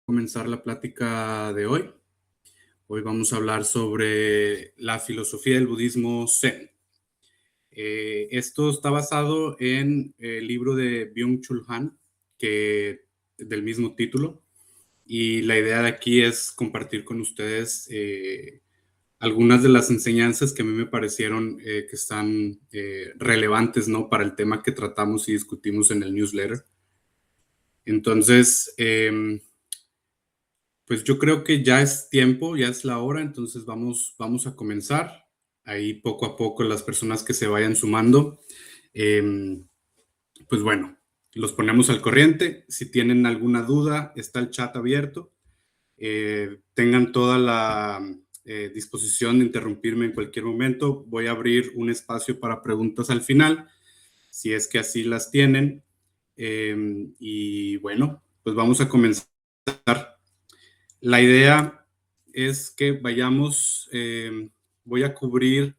Comenzar la plática de hoy. Hoy vamos a hablar sobre la filosofía del budismo Zen. Esto está basado en el libro de Byung-Chul Han, del mismo título, y la idea de aquí es compartir con ustedes algunas de las enseñanzas que a mí me parecieron que están relevantes, ¿no?, para el tema que tratamos y discutimos en el newsletter. Entonces, pues yo creo que ya es tiempo, ya es la hora, entonces vamos a comenzar. Ahí poco a poco las personas que se vayan sumando, pues bueno, los ponemos al corriente. Si tienen alguna duda, está el chat abierto. Tengan toda la disposición de interrumpirme en cualquier momento. Voy a abrir un espacio para preguntas al final, si es que así las tienen. Y bueno, pues vamos a comenzar. La idea es que vayamos, voy a cubrir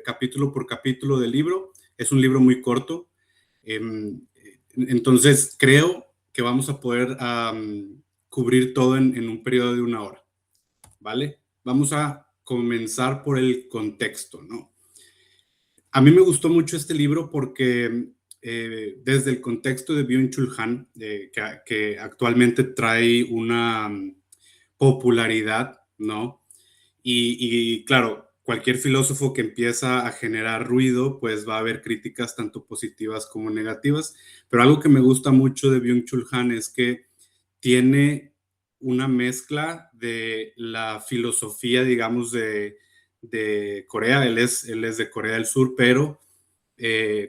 capítulo por capítulo del libro. Es un libro muy corto, entonces creo que vamos a poder cubrir todo en un periodo de 1 hora, ¿vale? Vamos a comenzar por el contexto, ¿no? A mí me gustó mucho este libro porque desde el contexto de Byung-Chul Han, que actualmente trae una popularidad, ¿no? Y claro, cualquier filósofo que empieza a generar ruido, pues va a haber críticas tanto positivas como negativas, pero algo que me gusta mucho de Byung-Chul Han es que tiene una mezcla de la filosofía, digamos, de Corea. Él es de Corea del Sur, pero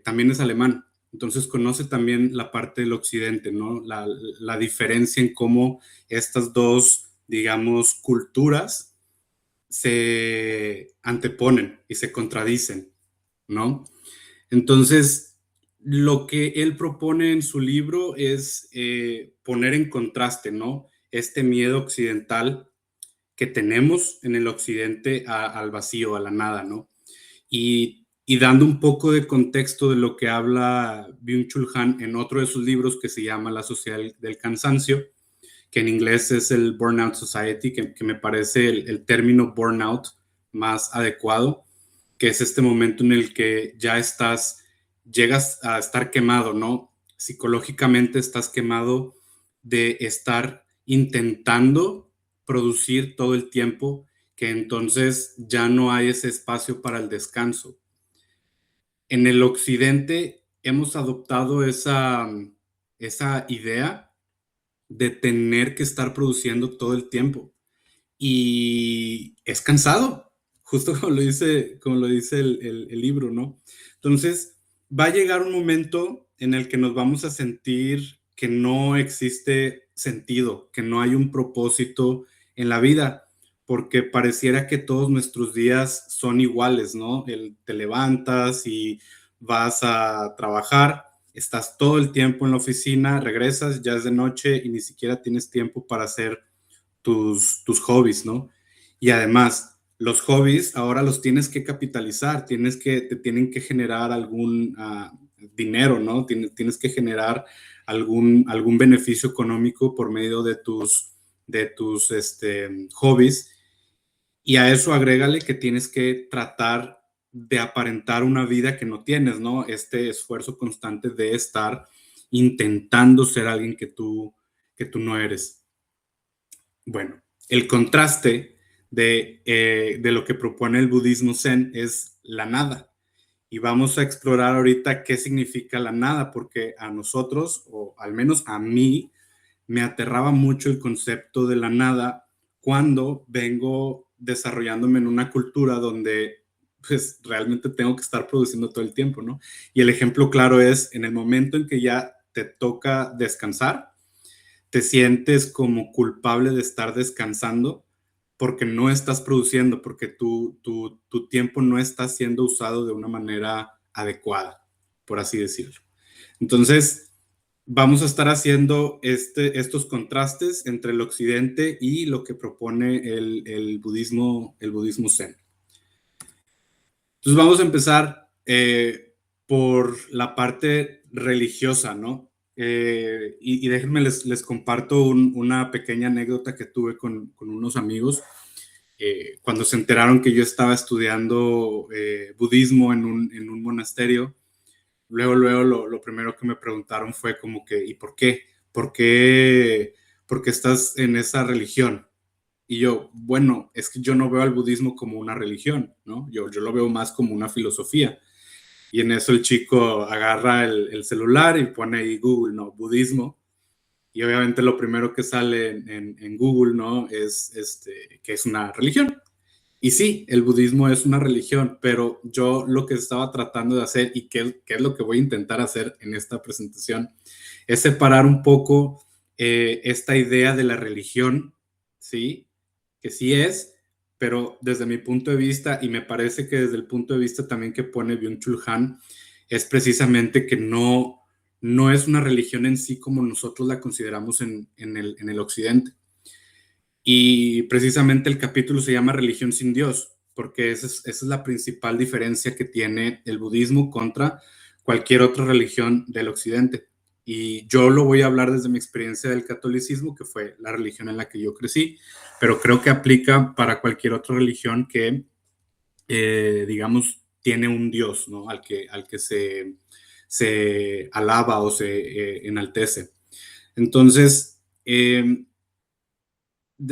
también es alemán. Entonces conoce también la parte del occidente, ¿no? La diferencia en cómo estas dos, digamos, culturas se anteponen y se contradicen, ¿no? Entonces, lo que él propone en su libro es poner en contraste, ¿no?, este miedo occidental que tenemos en el occidente al vacío, a la nada, ¿no? Y dando un poco de contexto de lo que habla Byung-Chul Han en otro de sus libros que se llama La Sociedad del Cansancio, que en inglés es el Burnout Society, que me parece el término burnout más adecuado, que es este momento en el que ya llegas a estar quemado, ¿no? Psicológicamente estás quemado de estar intentando producir todo el tiempo, que entonces ya no hay ese espacio para el descanso. En el occidente hemos adoptado esa idea de tener que estar produciendo todo el tiempo. Y es cansado, justo como lo dice el libro, ¿no? Entonces, va a llegar un momento en el que nos vamos a sentir que no existe sentido, que no hay un propósito en la vida, porque pareciera que todos nuestros días son iguales, ¿no? Te levantas y vas a trabajar, estás todo el tiempo en la oficina, regresas, ya es de noche y ni siquiera tienes tiempo para hacer tus hobbies, ¿no? Y además, los hobbies ahora los tienes que capitalizar, te tienen que generar algún dinero, ¿no? Tienes que generar algún beneficio económico por medio de tus hobbies. Y a eso agrégale que tienes que tratar de aparentar una vida que no tienes, ¿no? Este esfuerzo constante de estar intentando ser alguien que tú no eres. Bueno, el contraste de lo que propone el budismo zen es la nada. Y vamos a explorar ahorita qué significa la nada, porque a nosotros, o al menos a mí, me aterraba mucho el concepto de la nada cuando vengo desarrollándome en una cultura donde pues realmente tengo que estar produciendo todo el tiempo, ¿no? Y el ejemplo claro es en el momento en que ya te toca descansar, te sientes como culpable de estar descansando porque no estás produciendo, porque tu tiempo no está siendo usado de una manera adecuada, por así decirlo. Entonces, vamos a estar haciendo estos contrastes entre el occidente y lo que propone el budismo zen. Entonces, vamos a empezar por la parte religiosa, ¿no? y déjenme les comparto una pequeña anécdota que tuve con unos amigos. Cuando se enteraron que yo estaba estudiando budismo en un monasterio, luego lo primero que me preguntaron fue como que, ¿y por qué? ¿Por qué, por qué estás en esa religión? Y yo, bueno, es que yo no veo al budismo como una religión, ¿no? Yo lo veo más como una filosofía. Y en eso el chico agarra el celular y pone ahí Google, ¿no? Budismo. Y obviamente lo primero que sale en Google, ¿no? Es que es una religión. Y sí, el budismo es una religión, pero yo lo que estaba tratando de hacer y qué es lo que voy a intentar hacer en esta presentación es separar un poco esta idea de la religión, ¿sí? Que sí es, pero desde mi punto de vista, y me parece que desde el punto de vista también que pone Byung-Chul Han, es precisamente que no es una religión en sí como nosotros la consideramos en el occidente. Y precisamente el capítulo se llama Religión sin Dios, porque esa es la principal diferencia que tiene el budismo contra cualquier otra religión del occidente. Y yo lo voy a hablar desde mi experiencia del catolicismo, que fue la religión en la que yo crecí, pero creo que aplica para cualquier otra religión que, digamos, tiene un Dios, ¿no? Al que se alaba o se enaltece. Entonces, de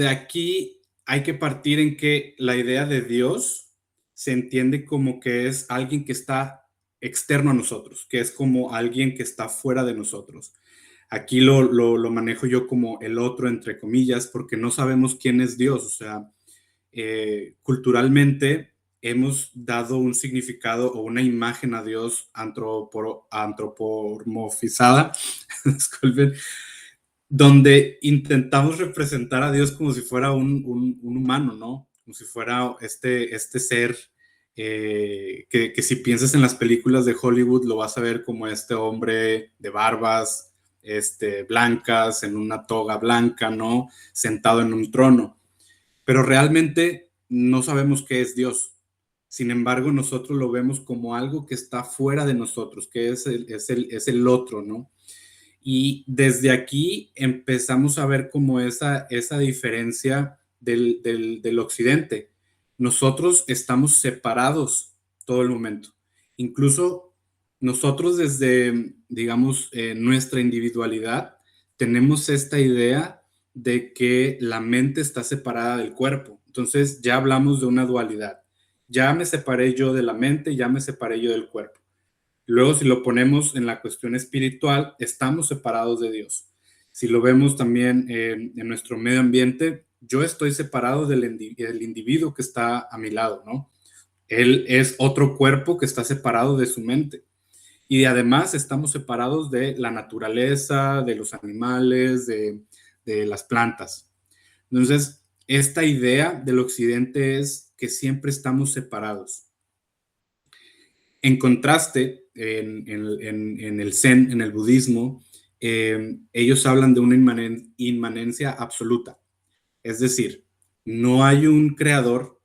aquí hay que partir en que la idea de Dios se entiende como que es alguien que está externo a nosotros, que es como alguien que está fuera de nosotros. Aquí lo manejo yo como el otro, entre comillas, porque no sabemos quién es Dios. O sea, culturalmente hemos dado un significado o una imagen a Dios antropomorfizada, disculpen, donde intentamos representar a Dios como si fuera un humano, ¿no? Como si fuera este ser que si piensas en las películas de Hollywood lo vas a ver como este hombre de barbas blancas, en una toga blanca, ¿no? Sentado en un trono. Pero realmente no sabemos qué es Dios. Sin embargo, nosotros lo vemos como algo que está fuera de nosotros, que es el otro, ¿no? Y desde aquí empezamos a ver como esa diferencia del occidente. Nosotros estamos separados todo el momento. Incluso nosotros desde, digamos, nuestra individualidad, tenemos esta idea de que la mente está separada del cuerpo. Entonces ya hablamos de una dualidad. Ya me separé yo de la mente, ya me separé yo del cuerpo. Luego, si lo ponemos en la cuestión espiritual, estamos separados de Dios. Si lo vemos también en nuestro medio ambiente, yo estoy separado del individuo que está a mi lado, ¿no? Él es otro cuerpo que está separado de su mente. Y además estamos separados de la naturaleza, de los animales, de las plantas. Entonces, esta idea del occidente es que siempre estamos separados. En contraste, en el Zen, en el budismo, ellos hablan de una inmanencia absoluta. Es decir, no hay un creador,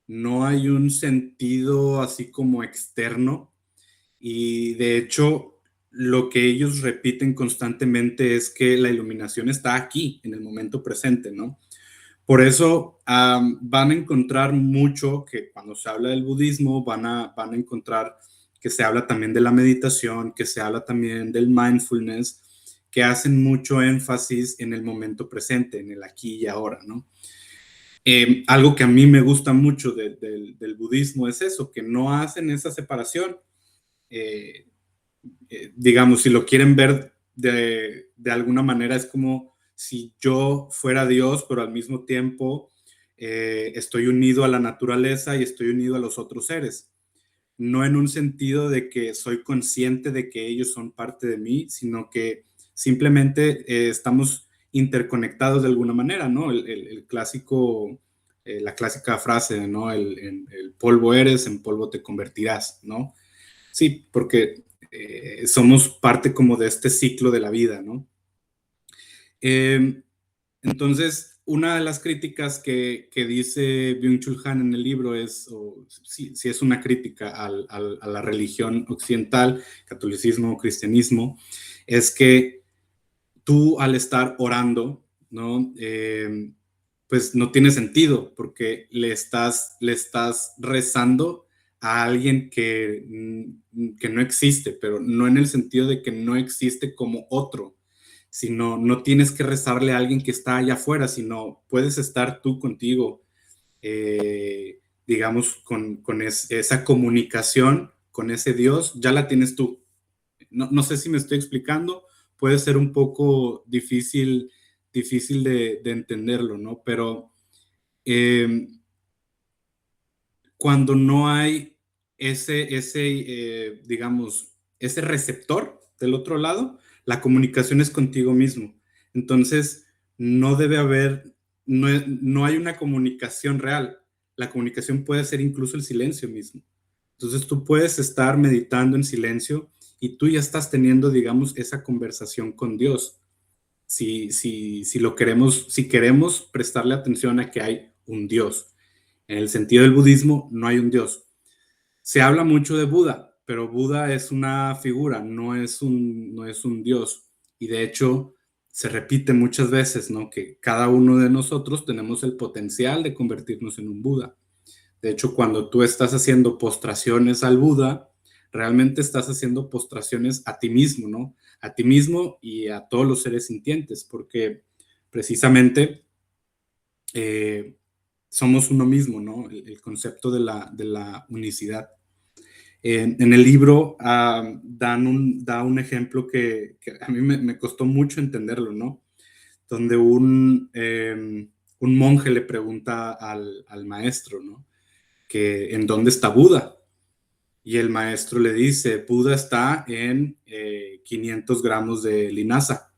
no hay un sentido así como externo, y de hecho lo que ellos repiten constantemente es que la iluminación está aquí, en el momento presente, ¿no? Por eso van a encontrar mucho que cuando se habla del budismo van a encontrar que se habla también de la meditación, que se habla también del mindfulness, que hacen mucho énfasis en el momento presente, en el aquí y ahora, ¿no? Algo que a mí me gusta mucho del budismo es eso, que no hacen esa separación. Eh, digamos, si lo quieren ver de alguna manera, es como si yo fuera Dios, pero al mismo tiempo estoy unido a la naturaleza y estoy unido a los otros seres. No en un sentido de que soy consciente de que ellos son parte de mí, sino que simplemente estamos interconectados de alguna manera, ¿no? El clásico, la clásica frase, ¿no? El polvo eres, en polvo te convertirás, ¿no? Sí, porque somos parte como de este ciclo de la vida, ¿no? Eh, entonces, una de las críticas que dice Byung-Chul Han en el libro es, o si es una crítica a la religión occidental, catolicismo, cristianismo, es que tú al estar orando, ¿no? Pues no tiene sentido porque le estás rezando a alguien que no existe, pero no en el sentido de que no existe como otro, sino no tienes que rezarle a alguien que está allá afuera, sino puedes estar tú contigo, digamos, esa comunicación con ese Dios, ya la tienes tú. No sé si me estoy explicando, puede ser un poco difícil de entenderlo, ¿no? Pero eh, cuando no hay digamos, ese receptor del otro lado, la comunicación es contigo mismo. Entonces, no debe haber, no hay una comunicación real. La comunicación puede ser incluso el silencio mismo. Entonces, tú puedes estar meditando en silencio y tú ya estás teniendo, digamos, esa conversación con Dios. Si lo queremos, si queremos prestarle atención a que hay un Dios. En el sentido del budismo, no hay un Dios. Se habla mucho de Buda, pero Buda es una figura, no es un Dios. Y de hecho, se repite muchas veces, ¿no? Que cada uno de nosotros tenemos el potencial de convertirnos en un Buda. De hecho, cuando tú estás haciendo postraciones al Buda, realmente estás haciendo postraciones a ti mismo, ¿no? A ti mismo y a todos los seres sintientes, porque precisamente somos uno mismo, ¿no? El concepto de la unicidad. En el libro da un ejemplo que a mí me costó mucho entenderlo, ¿no? Donde un monje le pregunta al maestro, ¿no? Que en dónde está Buda. Y el maestro le dice, Buda está en 500 gramos de linaza.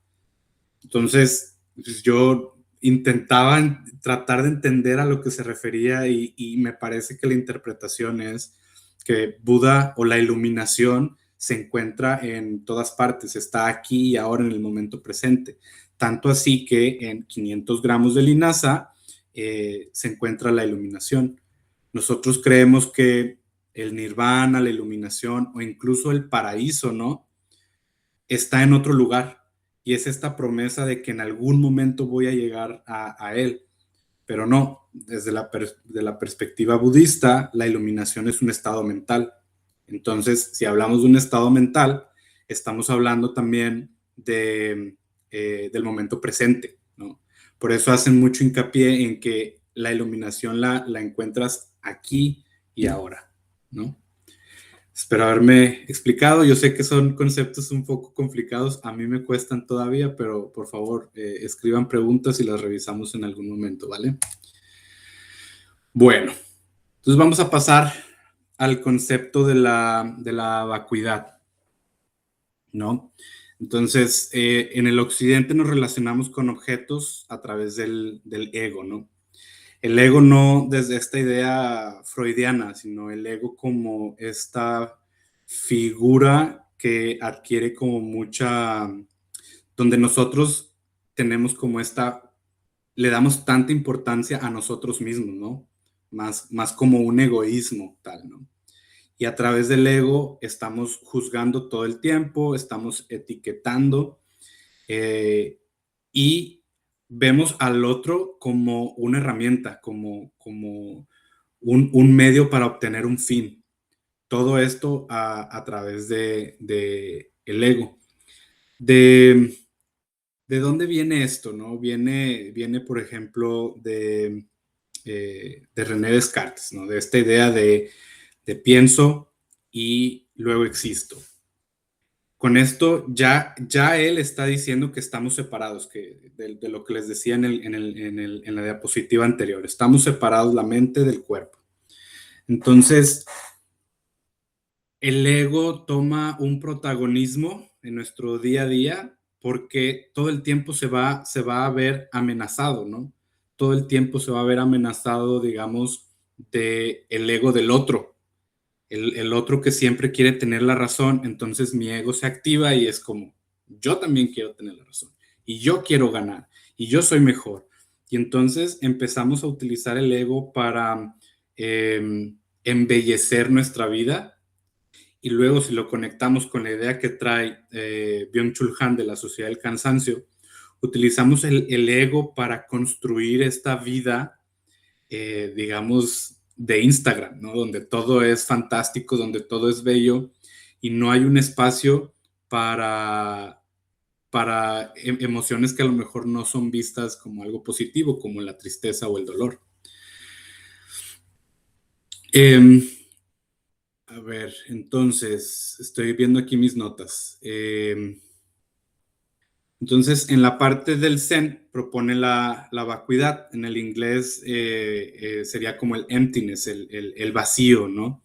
Entonces, pues yo intentaba tratar de entender a lo que se refería y me parece que la interpretación es que Buda o la iluminación se encuentra en todas partes, está aquí y ahora en el momento presente. Tanto así que en 500 gramos de linaza se encuentra la iluminación. Nosotros creemos que el nirvana, la iluminación o incluso el paraíso, ¿no? Está en otro lugar. Y es esta promesa de que en algún momento voy a llegar a él. Pero no, desde de la perspectiva budista, la iluminación es un estado mental. Entonces, si hablamos de un estado mental, estamos hablando también del momento presente, ¿no? Por eso hacen mucho hincapié en que la iluminación la encuentras aquí y ahora, ¿no? Espero haberme explicado. Yo sé que son conceptos un poco complicados, a mí me cuestan todavía, pero por favor, escriban preguntas y las revisamos en algún momento, ¿vale? Bueno, entonces vamos a pasar al concepto de la vacuidad, ¿no? Entonces, en el occidente nos relacionamos con objetos a través del ego, ¿no? El ego no desde esta idea freudiana, sino el ego como esta figura que adquiere como mucha, donde nosotros tenemos como le damos tanta importancia a nosotros mismos, ¿no? Más como un egoísmo tal, ¿no? Y a través del ego estamos juzgando todo el tiempo, estamos etiquetando y vemos al otro como una herramienta, como un medio para obtener un fin. Todo esto a través de el ego. De, ¿De dónde viene esto? ¿No? Viene por ejemplo, de René Descartes, ¿no? De esta idea de pienso y luego existo. Con esto ya él está diciendo que estamos separados, que de lo que les decía en la diapositiva anterior, estamos separados la mente del cuerpo. Entonces, el ego toma un protagonismo en nuestro día a día porque todo el tiempo se va a ver amenazado, ¿no? Todo el tiempo se va a ver amenazado, digamos, del ego del otro. El otro que siempre quiere tener la razón, entonces mi ego se activa y es como, yo también quiero tener la razón y yo quiero ganar y yo soy mejor. Y entonces empezamos a utilizar el ego para embellecer nuestra vida y luego si lo conectamos con la idea que trae Byung-Chul Han de la sociedad del cansancio, utilizamos el ego para construir esta vida, digamos, de Instagram, ¿no? Donde todo es fantástico, donde todo es bello y no hay un espacio para, para emociones que a lo mejor no son vistas como algo positivo, como la tristeza o el dolor. Eh, a ver, entonces, estoy viendo aquí mis notas. Entonces, en la parte del Zen propone la vacuidad. En el inglés sería como el emptiness, el vacío, ¿no?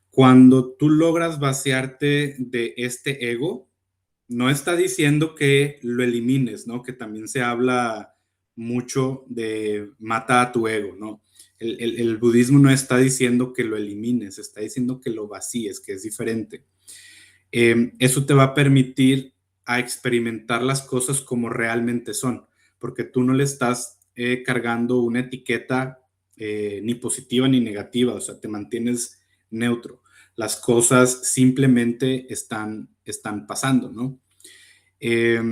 Cuando tú logras vaciarte de este ego, no está diciendo que lo elimines, ¿no? Que también se habla mucho de mata a tu ego, ¿no? El budismo no está diciendo que lo elimines, está diciendo que lo vacíes, que es diferente. Eso te va a permitir a experimentar las cosas como realmente son, porque tú no le estás cargando una etiqueta ni positiva ni negativa, o sea, te mantienes neutro. Las cosas simplemente están pasando, ¿no? Eh,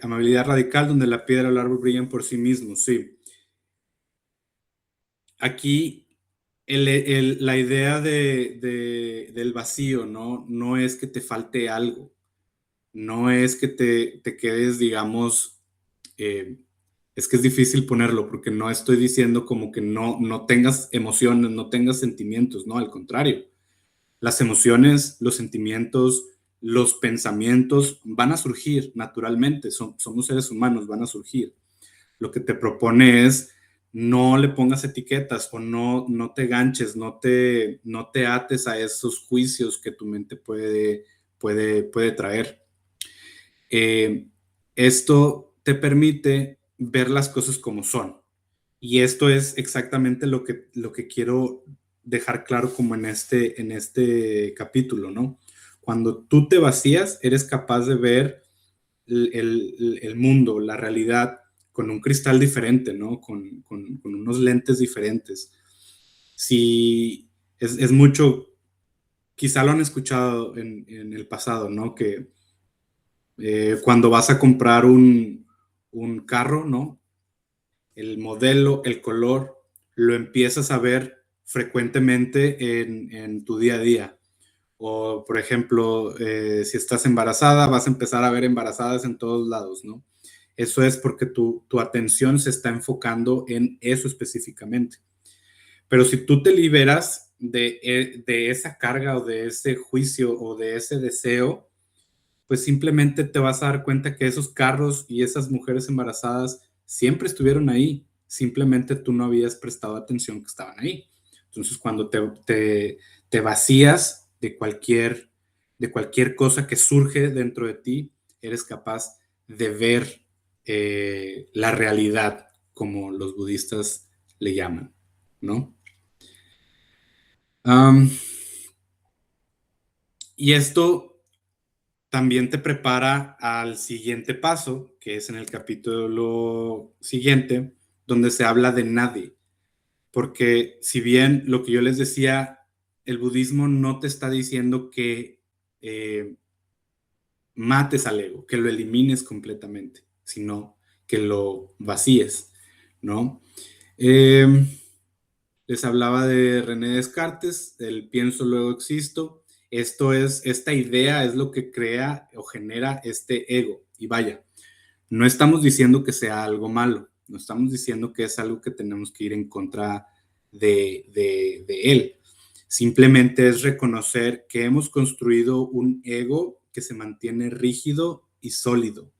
amabilidad radical, donde la piedra o el árbol brillan por sí mismos, sí. Aquí la idea del vacío, ¿no? No es que te falte algo, no es que te quedes, digamos, eh, es que es difícil ponerlo porque no estoy diciendo como que no tengas emociones, no tengas sentimientos, no, al contrario. Las emociones, los sentimientos, los pensamientos van a surgir naturalmente, somos seres humanos, van a surgir. Lo que te propone es no le pongas etiquetas o no te ganches, no te ates a esos juicios que tu mente puede traer. Eh, Esto te permite ver las cosas como son. Y esto es exactamente lo que quiero dejar claro como en este capítulo, ¿no? Cuando tú te vacías, eres capaz de ver el mundo, la realidad, con un cristal diferente, ¿no? Con unos lentes diferentes. Si es mucho, quizá lo han escuchado en el pasado, ¿no? Que cuando vas a comprar un carro, ¿no? El modelo, el color, lo empiezas a ver frecuentemente en tu día a día. O, por ejemplo, si estás embarazada, vas a empezar a ver embarazadas en todos lados, ¿no? Eso es porque tu atención se está enfocando en eso específicamente. Pero si tú te liberas de esa carga o de ese juicio o de ese deseo, pues simplemente te vas a dar cuenta que esos carros y esas mujeres embarazadas siempre estuvieron ahí, simplemente tú no habías prestado atención que estaban ahí. Entonces, cuando te vacías de cualquier cosa que surge dentro de ti, eres capaz de ver la realidad, como los budistas le llaman, ¿no? Um, y esto también te prepara al siguiente paso, que es en el capítulo siguiente, donde se habla de nadie. Porque si bien lo que yo les decía, el budismo no te está diciendo que mates al ego, que lo elimines completamente, sino que lo vacíes, ¿no? Eh, Les hablaba de René Descartes, del pienso, luego existo. Esta idea es lo que crea o genera este ego. Y vaya, no estamos diciendo que sea algo malo, no estamos diciendo que es algo que tenemos que ir en contra de él. Simplemente es reconocer que hemos construido un ego que se mantiene rígido y sólido.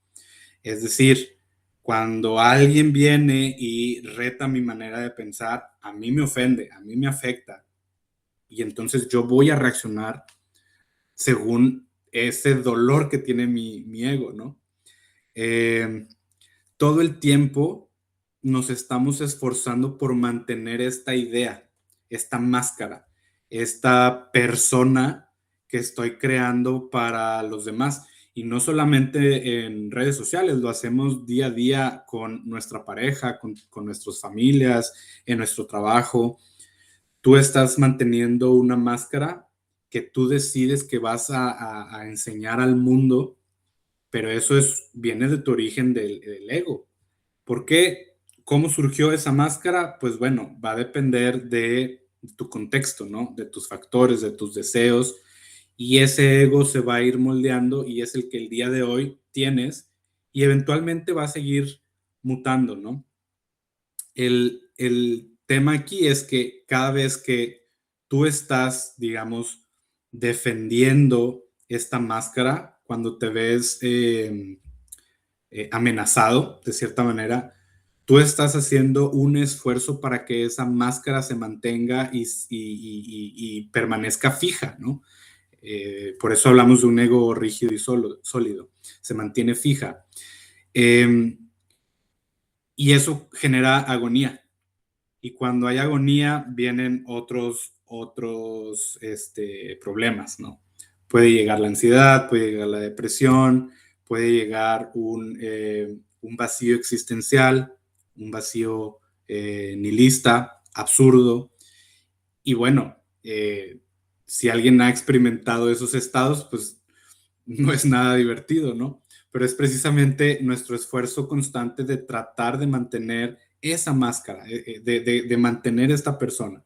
Es decir, cuando alguien viene y reta mi manera de pensar, a mí me ofende, a mí me afecta. Y entonces yo voy a reaccionar según ese dolor que tiene mi ego, ¿no? Eh, Todo el tiempo nos estamos esforzando por mantener esta idea, esta máscara, esta persona que estoy creando para los demás. Y no solamente en redes sociales, lo hacemos día a día con nuestra pareja, con nuestras familias, en nuestro trabajo. Tú estás manteniendo una máscara que tú decides que vas a enseñar al mundo, pero eso viene de tu origen del ego. ¿Por qué? ¿Cómo surgió esa máscara? Pues bueno, va a depender de tu contexto, ¿no? De tus factores, de tus deseos, y ese ego se va a ir moldeando y es el que el día de hoy tienes y eventualmente va a seguir mutando, ¿no? El tema aquí es que cada vez que tú estás, digamos, defendiendo esta máscara, cuando te ves amenazado, de cierta manera, tú estás haciendo un esfuerzo para que esa máscara se mantenga y permanezca fija, ¿no? Por eso hablamos de un ego rígido y sólido, se mantiene fija. Y eso genera agonía. Y cuando hay agonía vienen otros problemas, ¿no? Puede llegar la ansiedad, puede llegar la depresión, puede llegar un vacío existencial, un vacío nihilista, absurdo. Y bueno, si alguien ha experimentado esos estados, pues no es nada divertido, ¿no? Pero es precisamente nuestro esfuerzo constante de tratar de mantener esa máscara, de mantener esta persona.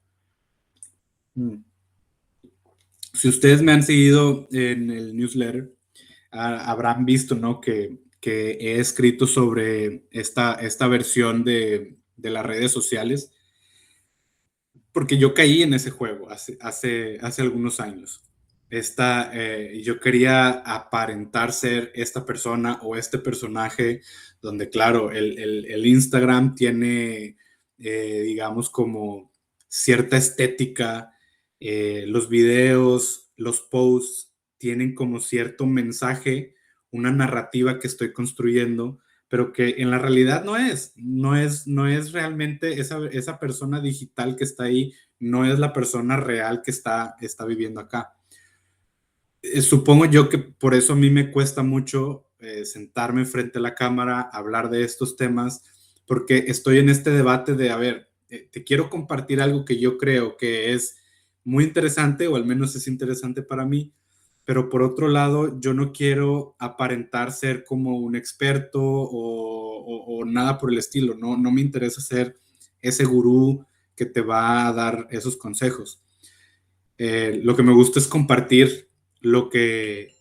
Si ustedes me han seguido en el newsletter, habrán visto, ¿no? Que he escrito sobre esta versión de las redes sociales, porque yo caí en ese juego hace algunos años. Yo quería aparentar ser esta persona o este personaje, donde claro, el Instagram tiene, digamos, como cierta estética, los videos, los posts tienen como cierto mensaje, una narrativa que estoy construyendo, pero que en la realidad no es realmente esa persona digital que está ahí, no es la persona real que está viviendo acá. Supongo yo que por eso a mí me cuesta mucho sentarme frente a la cámara, hablar de estos temas, porque estoy en este debate de, a ver, te quiero compartir algo que yo creo que es muy interesante, o al menos es interesante para mí, pero por otro lado, yo no quiero aparentar ser como un experto o nada por el estilo, no me interesa ser ese gurú que te va a dar esos consejos. Lo que me gusta es compartir lo que,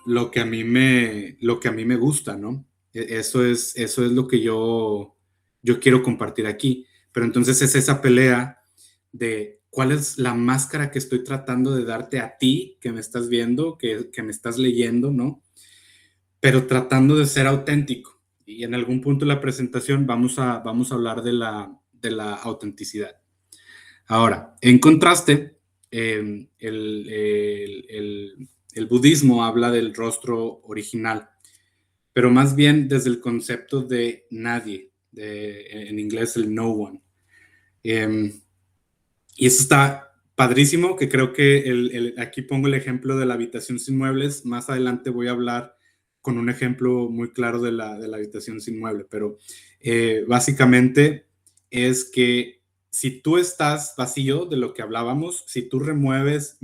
lo que a mí me gusta, ¿no? Eso es lo que yo quiero compartir aquí. Pero entonces es esa pelea de cuál es la máscara que estoy tratando de darte a ti, que me estás viendo, que me estás leyendo, ¿no? Pero tratando de ser auténtico. Y en algún punto de la presentación vamos a hablar de la autenticidad. Ahora, en contraste, el budismo habla del rostro original, pero más bien desde el concepto de nadie, en inglés el no one. Y eso está padrísimo, que creo que aquí pongo el ejemplo de la habitación sin muebles. Más adelante voy a hablar con un ejemplo muy claro de la habitación sin mueble, pero básicamente es que si tú estás vacío de lo que hablábamos, si tú remueves,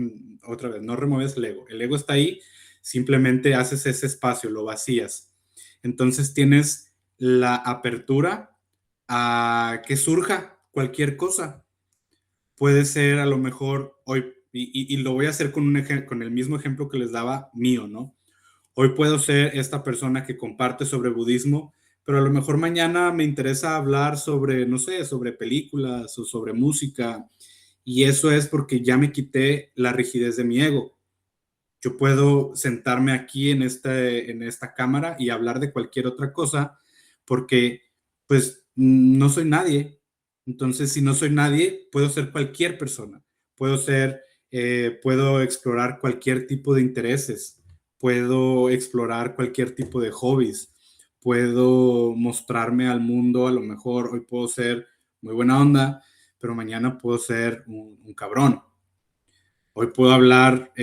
otra vez, no remueves el ego está ahí, simplemente haces ese espacio, lo vacías. Entonces tienes la apertura a que surja cualquier cosa. Puede ser a lo mejor hoy, y lo voy a hacer con el mismo ejemplo que les daba mío, ¿no? Hoy puedo ser esta persona que comparte sobre budismo, pero a lo mejor mañana me interesa hablar sobre, no sé, sobre películas o sobre música, y eso es porque ya me quité la rigidez de mi ego. Yo puedo sentarme aquí en esta cámara y hablar de cualquier otra cosa porque, pues, no soy nadie. Entonces, si no soy nadie, puedo ser cualquier persona. Puedo explorar cualquier tipo de intereses. Puedo explorar cualquier tipo de hobbies. Puedo mostrarme al mundo. A lo mejor hoy puedo ser muy buena onda, pero mañana puedo ser un cabrón. Hoy puedo hablar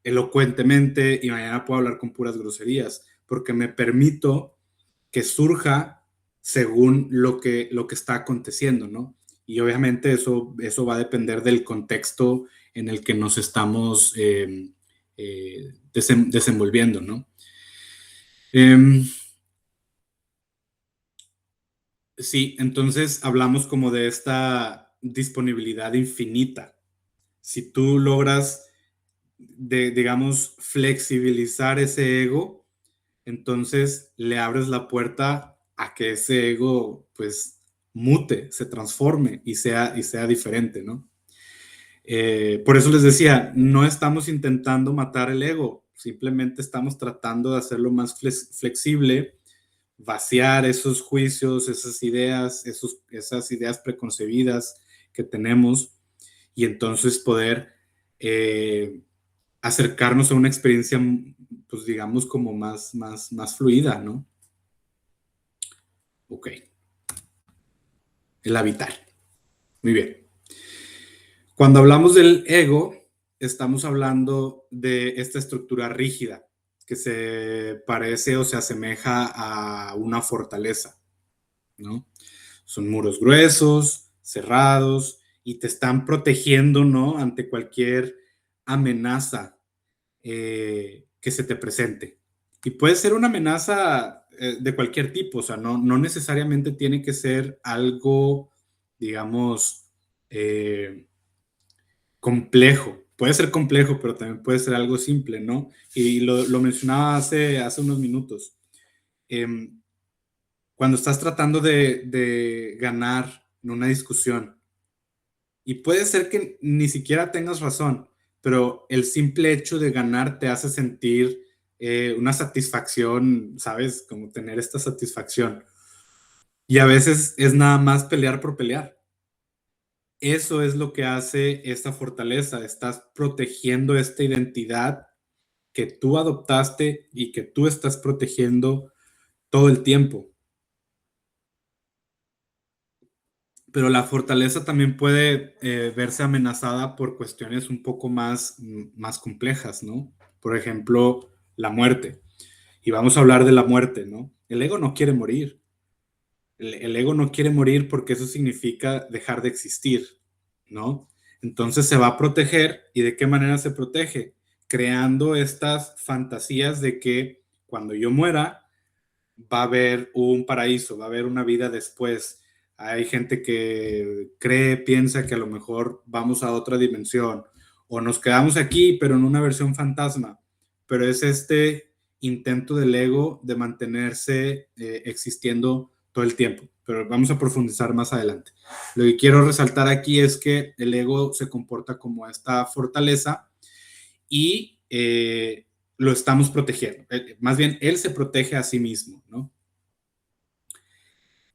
elocuentemente y mañana puedo hablar con puras groserías, porque me permito que surja según lo que está aconteciendo, ¿no? Y obviamente eso va a depender del contexto en el que nos estamos desenvolviendo, ¿no? Em, sí, entonces hablamos como de esta disponibilidad infinita. Si tú logras, digamos, flexibilizar ese ego, entonces le abres la puerta a que ese ego, pues, mute, se transforme y sea diferente, ¿no? Por eso les decía, no estamos intentando matar el ego, simplemente estamos tratando de hacerlo más flexible, vaciar esos juicios, esas ideas preconcebidas que tenemos y entonces poder eh, acercarnos a una experiencia, pues digamos, como más fluida, ¿no? Ok, el habitar. Muy bien. Cuando hablamos del ego, estamos hablando de esta estructura rígida que se parece o se asemeja a una fortaleza, ¿no? Son muros gruesos, cerrados y te están protegiendo, ¿no? Ante cualquier amenaza que se te presente. Y puede ser una amenaza de cualquier tipo, o sea, no necesariamente tiene que ser algo, digamos, eh, complejo. Puede ser complejo, pero también puede ser algo simple, ¿no? Y lo mencionaba hace unos minutos. Eh, Cuando estás tratando de ganar en una discusión, y puede ser que ni siquiera tengas razón, pero el simple hecho de ganar te hace sentir una satisfacción, ¿sabes? Como tener esta satisfacción. Y a veces es nada más pelear por pelear. Eso es lo que hace esta fortaleza. Estás protegiendo esta identidad que tú adoptaste y que tú estás protegiendo todo el tiempo. Pero la fortaleza también puede verse amenazada por cuestiones un poco más complejas, ¿no? Por ejemplo, la muerte. Y vamos a hablar de la muerte, ¿no? El ego no quiere morir. El ego no quiere morir porque eso significa dejar de existir, ¿no? Entonces se va a proteger. ¿Y de qué manera se protege? Creando estas fantasías de que cuando yo muera va a haber un paraíso, va a haber una vida después. Hay gente que cree, piensa que a lo mejor vamos a otra dimensión o nos quedamos aquí, pero en una versión fantasma. Pero es este intento del ego de mantenerse existiendo todo el tiempo. Pero vamos a profundizar más adelante. Lo que quiero resaltar aquí es que el ego se comporta como esta fortaleza y lo estamos protegiendo. Más bien, él se protege a sí mismo, ¿no?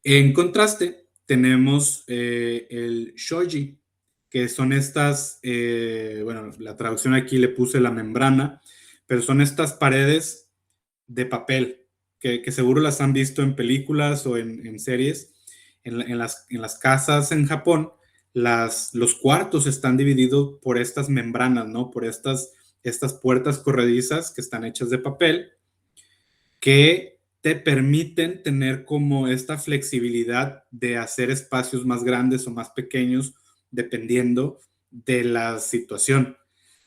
En contraste, tenemos el shoji, que son estas, bueno, la traducción aquí le puse la membrana, pero son estas paredes de papel que seguro las han visto en películas o en series. En las casas en Japón, los cuartos están divididos por estas membranas, ¿no? Por estas puertas corredizas que están hechas de papel que te permiten tener como esta flexibilidad de hacer espacios más grandes o más pequeños dependiendo de la situación.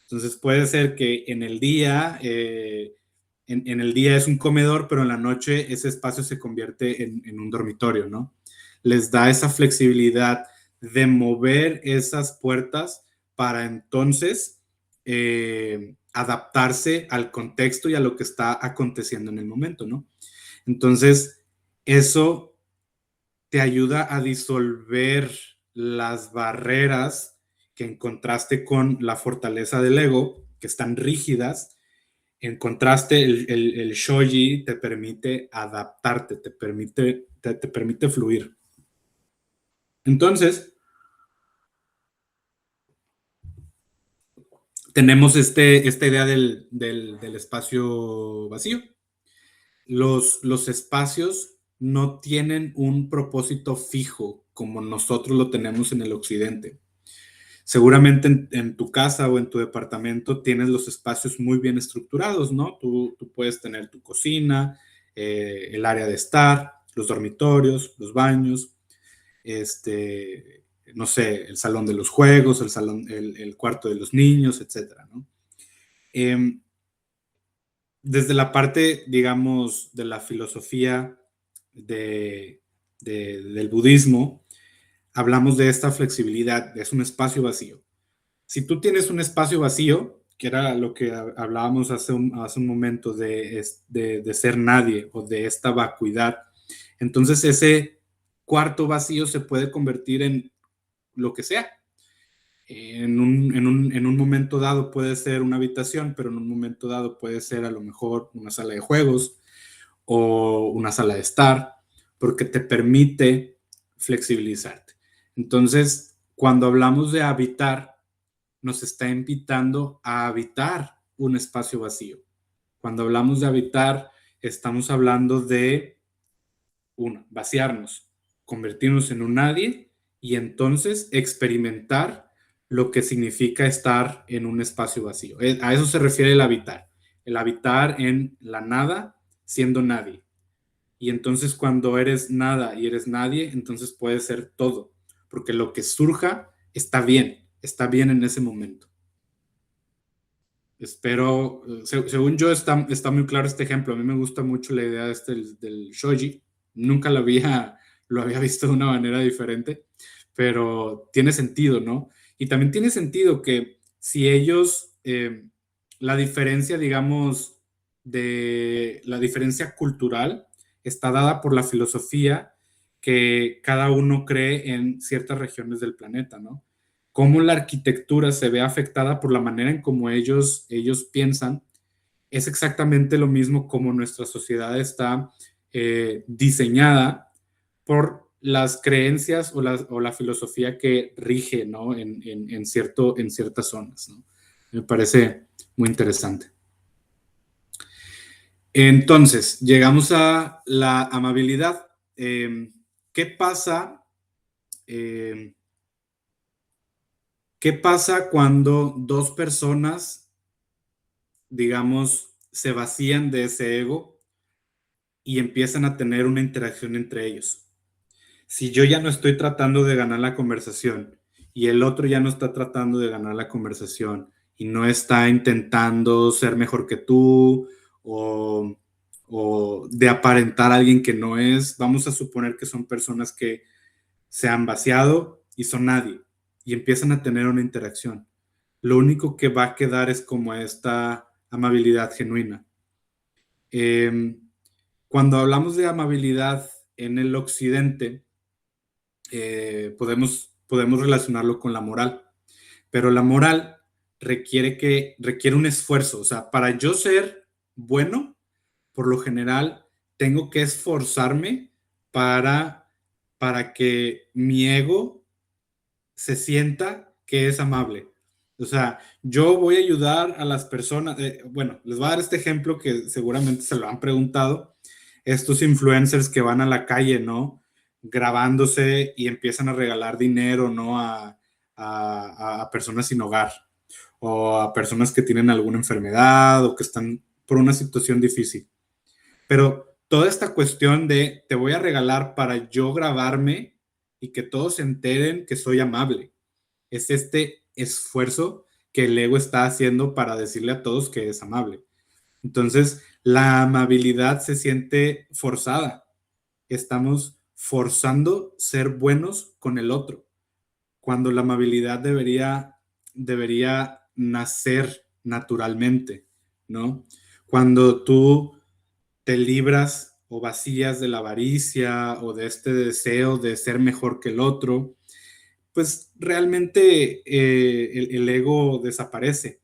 Entonces puede ser que en el día, en el día es un comedor, pero en la noche ese espacio se convierte en un dormitorio, ¿no? Les da esa flexibilidad de mover esas puertas para entonces adaptarse al contexto y a lo que está aconteciendo en el momento, ¿no? Entonces, eso te ayuda a disolver las barreras que en contraste con la fortaleza del ego, que están rígidas. En contraste, el shoji te permite adaptarte, te permite fluir. Entonces, tenemos esta idea del espacio vacío. Los espacios no tienen un propósito fijo como nosotros lo tenemos en el occidente. Seguramente en tu casa o en tu departamento tienes los espacios muy bien estructurados, ¿no? Tú puedes tener tu cocina, el área de estar, los dormitorios, los baños, no sé, el salón de los juegos, el cuarto de los niños, etcétera, ¿no? Eh, desde la parte, digamos, de la filosofía del budismo, hablamos de esta flexibilidad, es un espacio vacío. Si tú tienes un espacio vacío, que era lo que hablábamos hace un momento de ser nadie o de esta vacuidad, entonces ese cuarto vacío se puede convertir en lo que sea. En un momento dado puede ser una habitación, pero en un momento dado puede ser a lo mejor una sala de juegos o una sala de estar, porque te permite flexibilizarte. Entonces, cuando hablamos de habitar, nos está invitando a habitar un espacio vacío. Cuando hablamos de habitar, estamos hablando de, uno, vaciarnos, convertirnos en un nadie y entonces experimentar lo que significa estar en un espacio vacío. A eso se refiere el habitar en la nada siendo nadie. Y entonces cuando eres nada y eres nadie, entonces puedes ser todo, porque lo que surja está bien en ese momento. Espero, según yo, está muy claro este ejemplo. A mí me gusta mucho la idea del shoji. Nunca lo había visto de una manera diferente, pero tiene sentido, ¿no? Y también tiene sentido que si ellos, la diferencia, digamos, de la diferencia cultural está dada por la filosofía que cada uno cree en ciertas regiones del planeta, ¿no? Cómo la arquitectura se ve afectada por la manera en cómo ellos piensan, es exactamente lo mismo como nuestra sociedad está diseñada por las creencias o la filosofía que rige, ¿no? en ciertas zonas, ¿no? Me parece muy interesante. Entonces, llegamos a la amabilidad. ¿Qué pasa? Eh, ¿Qué pasa cuando dos personas, digamos, se vacían de ese ego y empiezan a tener una interacción entre ellos? Si yo ya no estoy tratando de ganar la conversación y el otro ya no está tratando de ganar la conversación y no está intentando ser mejor que tú o, o de aparentar a alguien que no es, vamos a suponer que son personas que se han vaciado y son nadie y empiezan a tener una interacción. Lo único que va a quedar es como esta amabilidad genuina. Eh, Cuando hablamos de amabilidad en el occidente, podemos relacionarlo con la moral, pero la moral requiere un esfuerzo. O sea, para yo ser bueno, por lo general, tengo que esforzarme para, para que mi ego se sienta que es amable. O sea, yo voy a ayudar a las personas. Bueno, les voy a dar este ejemplo que seguramente se lo han preguntado. Estos influencers que van a la calle, ¿no? Grabándose y empiezan a regalar dinero, ¿no? A personas sin hogar o a personas que tienen alguna enfermedad o que están por una situación difícil. Pero toda esta cuestión de te voy a regalar para yo grabarme y que todos se enteren que soy amable, es este esfuerzo que el ego está haciendo para decirle a todos que es amable. Entonces, la amabilidad se siente forzada. Estamos forzando ser buenos con el otro, cuando la amabilidad debería nacer naturalmente, ¿no? Cuando tú te libras o vacías de la avaricia o de este deseo de ser mejor que el otro, pues realmente el ego desaparece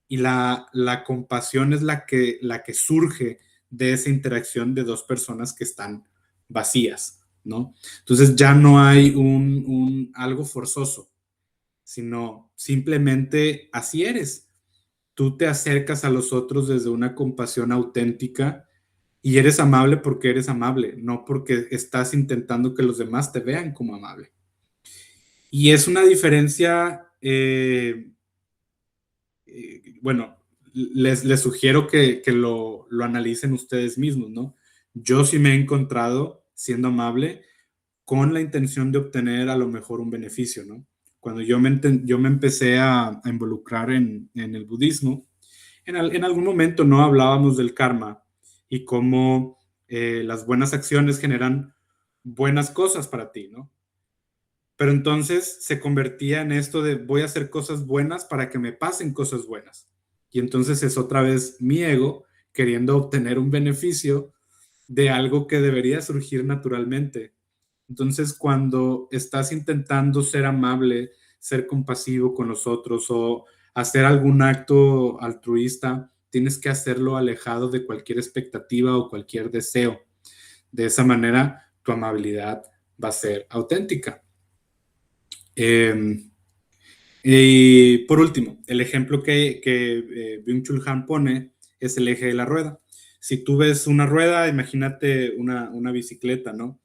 y la compasión es la que surge de esa interacción de dos personas que están vacías, ¿no? Entonces ya no hay algo forzoso, sino simplemente así eres. Tú te acercas a los otros desde una compasión auténtica y eres amable porque eres amable, no porque estás intentando que los demás te vean como amable. Y es una diferencia, bueno, les sugiero que lo analicen ustedes mismos, ¿no? Yo sí me he encontrado siendo amable con la intención de obtener a lo mejor un beneficio, ¿no? Cuando yo me empecé a involucrar en el budismo, En algún momento no hablábamos del karma y cómo las buenas acciones generan buenas cosas para ti, ¿no? Pero entonces se convertía en esto de voy a hacer cosas buenas para que me pasen cosas buenas. Y entonces es otra vez mi ego queriendo obtener un beneficio de algo que debería surgir naturalmente. Entonces, cuando estás intentando ser amable, ser compasivo con los otros o hacer algún acto altruista, tienes que hacerlo alejado de cualquier expectativa o cualquier deseo. De esa manera, tu amabilidad va a ser auténtica. Y por último, el ejemplo que Byung-Chul Han pone es el eje de la rueda. Si tú ves una rueda, imagínate una bicicleta, ¿no?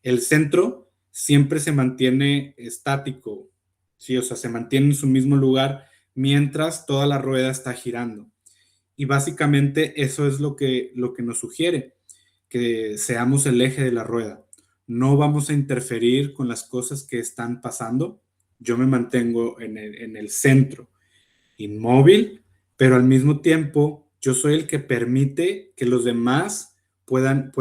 El centro siempre se mantiene estático, ¿sí? O sea, se mantiene en su mismo lugar mientras toda la rueda está girando. Y básicamente eso es lo que nos sugiere, que seamos el eje de la rueda. No vamos a interferir con las cosas que están pasando. Yo me mantengo en el centro, inmóvil, pero al mismo tiempo yo soy el que permite que los demás puedan,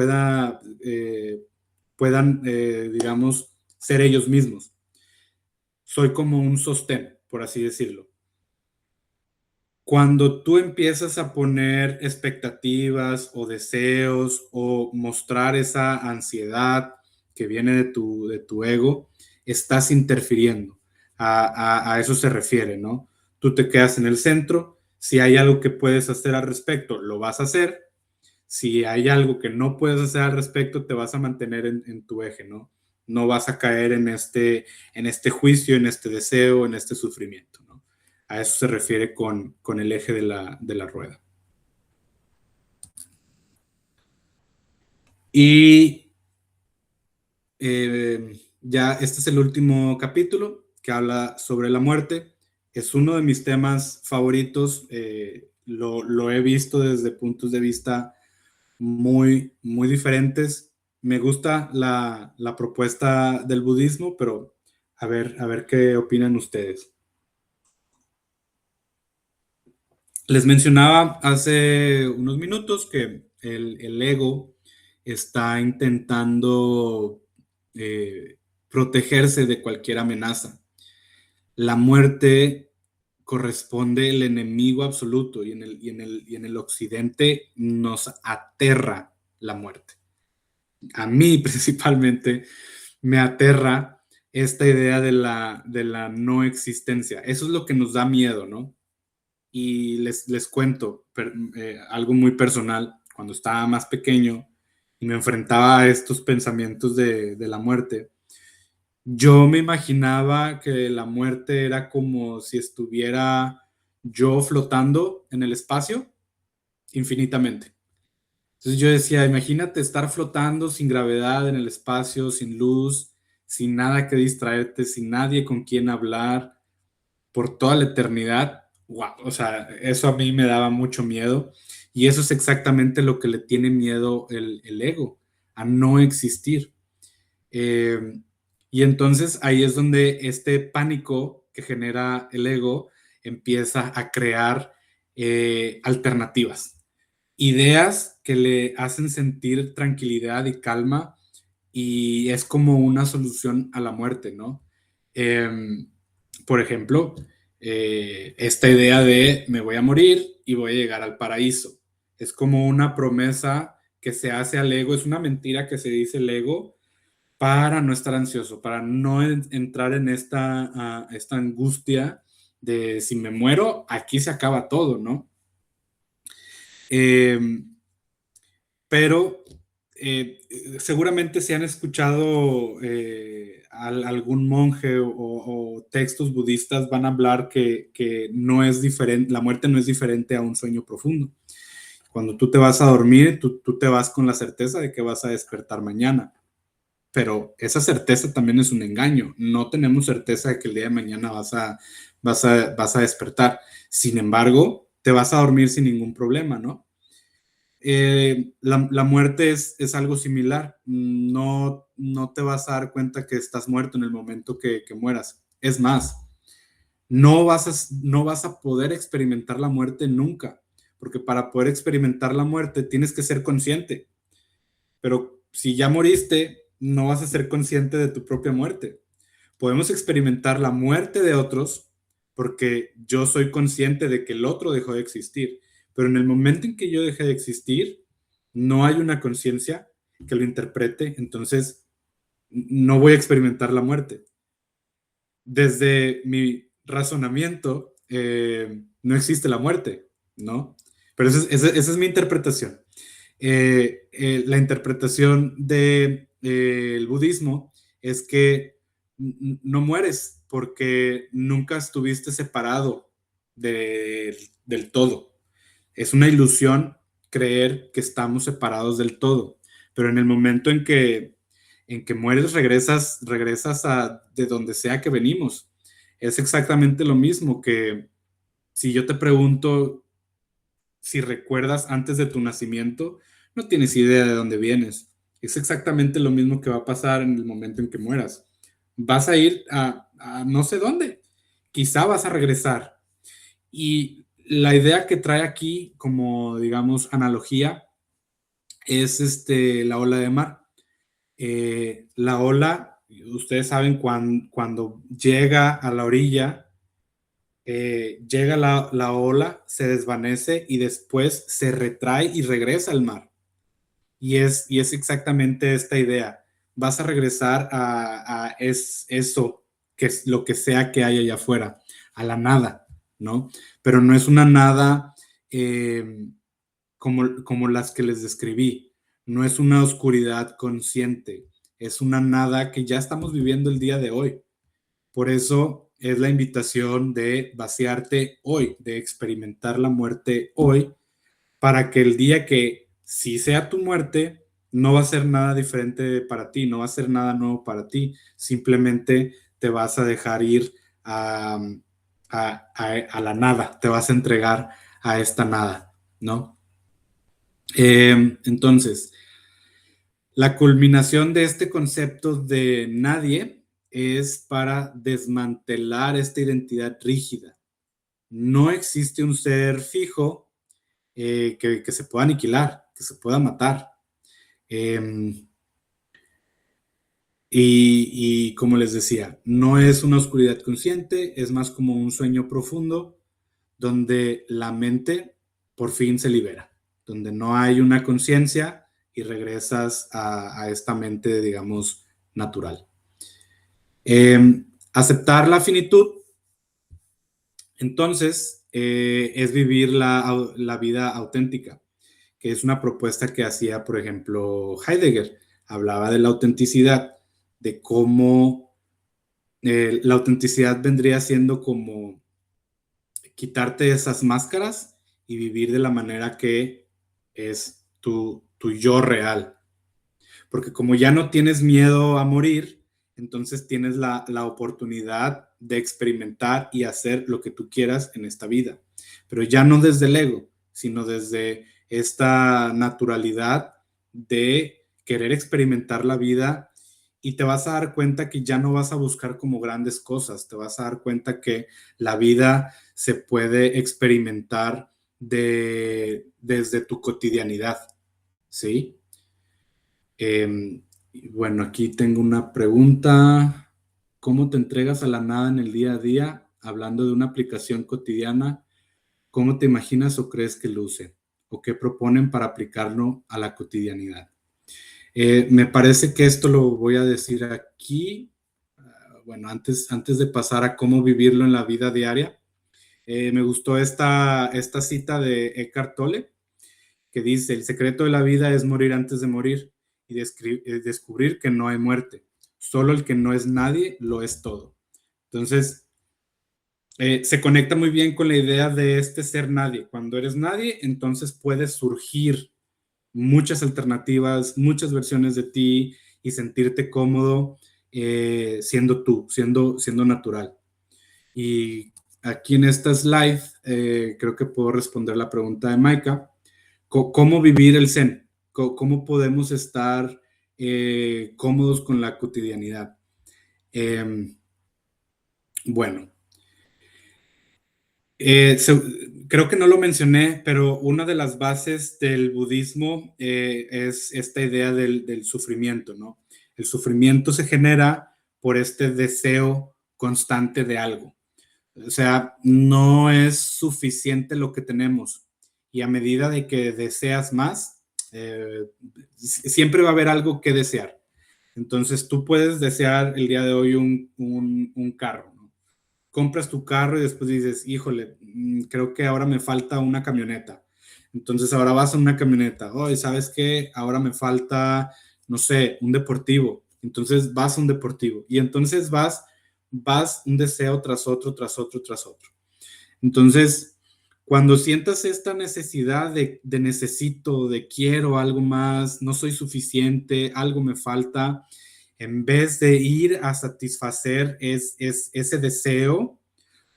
digamos, ser ellos mismos. Soy como un sostén, por así decirlo. Cuando tú empiezas a poner expectativas o deseos o mostrar esa ansiedad que viene de tu ego, estás interfiriendo. A eso se refiere, ¿no? Tú te quedas en el centro. Si hay algo que puedes hacer al respecto, lo vas a hacer. Si hay algo que no puedes hacer al respecto, te vas a mantener en tu eje, ¿no? No vas a caer en este juicio, en este deseo, en este sufrimiento, ¿no? A eso se refiere con el eje de la rueda. Y ya este es el último capítulo que habla sobre la muerte. Es uno de mis temas favoritos. Lo he visto desde puntos de vista muy, muy diferentes. Me gusta la propuesta del budismo, pero a ver qué opinan ustedes. Les mencionaba hace unos minutos que el ego está intentando protegerse de cualquier amenaza. La muerte corresponde el enemigo absoluto y en el occidente nos aterra la muerte. A mí principalmente me aterra esta idea de la no existencia. Eso es lo que nos da miedo, ¿no? Y les cuento algo muy personal. Cuando estaba más pequeño y me enfrentaba a estos pensamientos de la muerte, yo me imaginaba que la muerte era como si estuviera yo flotando en el espacio infinitamente. Entonces yo decía, imagínate estar flotando sin gravedad en el espacio, sin luz, sin nada que distraerte, sin nadie con quien hablar por toda la eternidad. Wow, o sea, eso a mí me daba mucho miedo y eso es exactamente lo que le tiene miedo el ego, a no existir. Eh, y entonces ahí es donde este pánico que genera el ego empieza a crear alternativas, ideas que le hacen sentir tranquilidad y calma y es como una solución a la muerte, ¿no? Por ejemplo, esta idea de me voy a morir y voy a llegar al paraíso. Es como una promesa que se hace al ego, es una mentira que se dice el ego para no estar ansioso, para no entrar en esta angustia de si me muero, aquí se acaba todo, ¿no? Eh, pero seguramente si han escuchado algún monje o textos budistas van a hablar que no es diferente, la muerte no es diferente a un sueño profundo. Cuando tú te vas a dormir, tú te vas con la certeza de que vas a despertar mañana, pero esa certeza también es un engaño. No tenemos certeza de que el día de mañana vas a despertar. Sin embargo, te vas a dormir sin ningún problema, ¿no? La muerte es algo similar. No te vas a dar cuenta que estás muerto en el momento que mueras. Es más, no vas a poder experimentar la muerte nunca. porque para poder experimentar la muerte tienes que ser consciente, pero si ya moriste, no vas a ser consciente de tu propia muerte. Podemos experimentar la muerte de otros porque yo soy consciente de que el otro dejó de existir, pero en el momento en que yo dejé de existir, no hay una conciencia que lo interprete, entonces no voy a experimentar la muerte. Desde mi razonamiento, no existe la muerte, ¿no? Pero esa es mi interpretación. La interpretación del budismo es que no mueres porque nunca estuviste separado del todo. Es una ilusión creer que estamos separados del todo, pero en el momento en que mueres regresas de donde sea que venimos. Es exactamente lo mismo que si yo te pregunto si recuerdas antes de tu nacimiento, no tienes idea de dónde vienes. Es exactamente lo mismo que va a pasar en el momento en que mueras. Vas a ir a no sé dónde. Quizá vas a regresar. Y la idea que trae aquí como, digamos, analogía es la ola de mar. La ola, ustedes saben, cuando llega a la orilla, llega la ola, se desvanece y después se retrae y regresa al mar. Y es exactamente esta idea. Vas a regresar a eso, que es lo que sea que hay allá afuera, a la nada, ¿no? Pero no es una nada como las que les describí. No es una oscuridad consciente, es una nada que ya estamos viviendo el día de hoy. Por eso es la invitación de vaciarte hoy, de experimentar la muerte hoy, para que el día que sí sea tu muerte, no va a ser nada diferente para ti, no va a ser nada nuevo para ti, simplemente te vas a dejar ir a la nada, te vas a entregar a esta nada, ¿no? Entonces, la culminación de este concepto de nadie es para desmantelar esta identidad rígida. No existe un ser fijo que se pueda aniquilar, que se pueda matar. Y como les decía, no es una oscuridad consciente, es más como un sueño profundo donde la mente por fin se libera, donde no hay una conciencia y regresas a esta mente, digamos, natural. Aceptar la finitud, entonces, es vivir la vida auténtica, que es una propuesta que hacía, por ejemplo, Heidegger. Hablaba de la autenticidad, de cómo la autenticidad vendría siendo como quitarte esas máscaras y vivir de la manera que es tu yo real. Porque como ya no tienes miedo a morir, entonces tienes la oportunidad de experimentar y hacer lo que tú quieras en esta vida. Pero ya no desde el ego, sino desde esta naturalidad de querer experimentar la vida, y te vas a dar cuenta que ya no vas a buscar como grandes cosas, te vas a dar cuenta que la vida se puede experimentar desde tu cotidianidad, ¿sí? Bueno, aquí tengo una pregunta. ¿Cómo te entregas a la nada en el día a día? Hablando de una aplicación cotidiana, ¿cómo te imaginas o crees que luce? ¿O qué proponen para aplicarlo a la cotidianidad? Me parece que esto lo voy a decir aquí. Bueno, antes de pasar a cómo vivirlo en la vida diaria, me gustó esta cita de Eckhart Tolle, que dice: el secreto de la vida es morir antes de morir y descubrir que no hay muerte. Solo el que no es nadie lo es todo. Entonces, se conecta muy bien con la idea de este ser nadie. Cuando eres nadie, entonces puedes surgir muchas alternativas, muchas versiones de ti y sentirte cómodo siendo tú, siendo natural. Y aquí en esta slide creo que puedo responder la pregunta de Maika. ¿Cómo vivir el Zen? ¿Cómo podemos estar cómodos con la cotidianidad? Bueno, Creo que no lo mencioné, pero una de las bases del budismo es esta idea del sufrimiento, ¿no? El sufrimiento se genera por este deseo constante de algo. O sea, no es suficiente lo que tenemos. Y a medida de que deseas más, siempre va a haber algo que desear. Entonces, tú puedes desear el día de hoy un carro, ¿no? Compras tu carro y después dices, híjole, creo que ahora me falta una camioneta. Entonces ahora vas a una camioneta. Oh, ¿sabes qué? Ahora me falta, no sé, un deportivo. Entonces vas a un deportivo. Y entonces vas un deseo tras otro, tras otro, tras otro. Entonces, cuando sientas esta necesidad de necesito, de quiero algo más, no soy suficiente, algo me falta, en vez de ir a satisfacer ese deseo,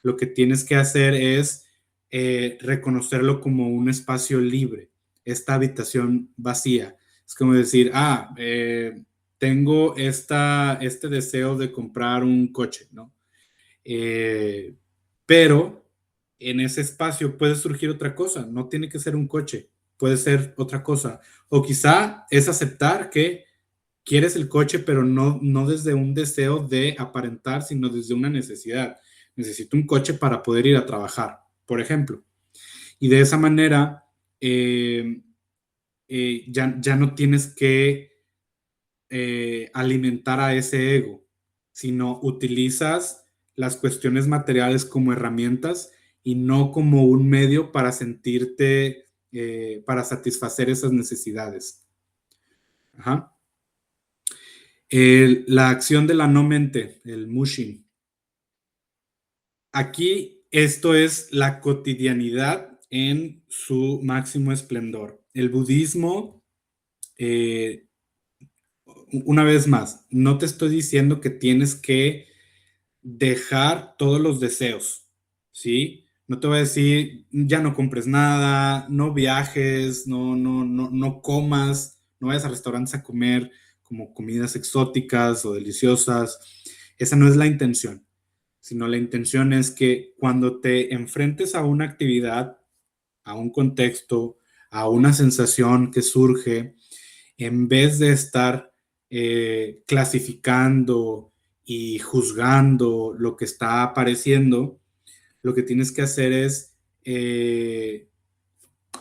lo que tienes que hacer es reconocerlo como un espacio libre, esta habitación vacía. Es como decir, tengo este deseo de comprar un coche, ¿no? Pero en ese espacio puede surgir otra cosa, no tiene que ser un coche, puede ser otra cosa. O quizá es aceptar que quieres el coche, pero no desde un deseo de aparentar, sino desde una necesidad. Necesito un coche para poder ir a trabajar, por ejemplo. Y de esa manera ya no tienes que alimentar a ese ego, sino utilizas las cuestiones materiales como herramientas y no como un medio para sentirte, para satisfacer esas necesidades. Ajá. La acción de la no mente, el mushin. Aquí esto es la cotidianidad en su máximo esplendor. El budismo, una vez más, no te estoy diciendo que tienes que dejar todos los deseos, ¿sí? No te voy a decir, ya no compres nada, no viajes, no comas, no vayas a restaurantes a comer como comidas exóticas o deliciosas. Esa no es la intención, sino la intención es que cuando te enfrentes a una actividad, a un contexto, a una sensación que surge, en vez de estar clasificando y juzgando lo que está apareciendo, lo que tienes que hacer es